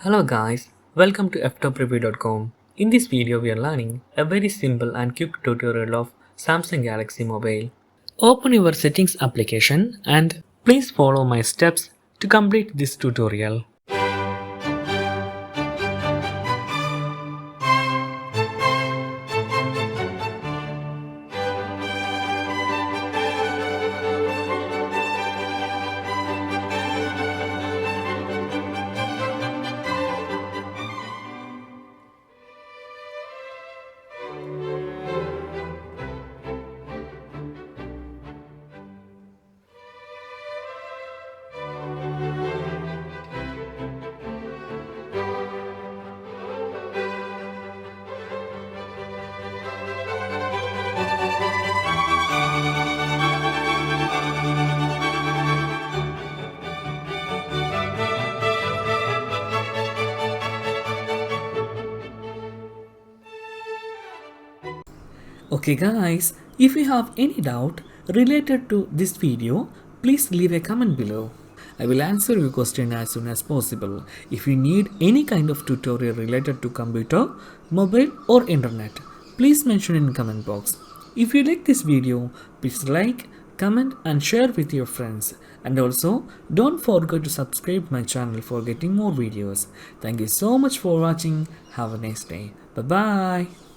Hello guys, welcome to Ftopreview.com. In this video we are learning a very simple and quick tutorial of Samsung Galaxy Mobile. Open your settings application and please follow my steps to complete this tutorial. Okay guys, if you have any doubt related to this video, please leave a comment below. I will answer your question as soon as possible. If you need any kind of tutorial related to computer, mobile or internet, please mention in comment box. If you like this video, please like, comment and share with your friends. And also, don't forget to subscribe my channel for getting more videos. Thank you so much for watching. Have a nice day. Bye bye.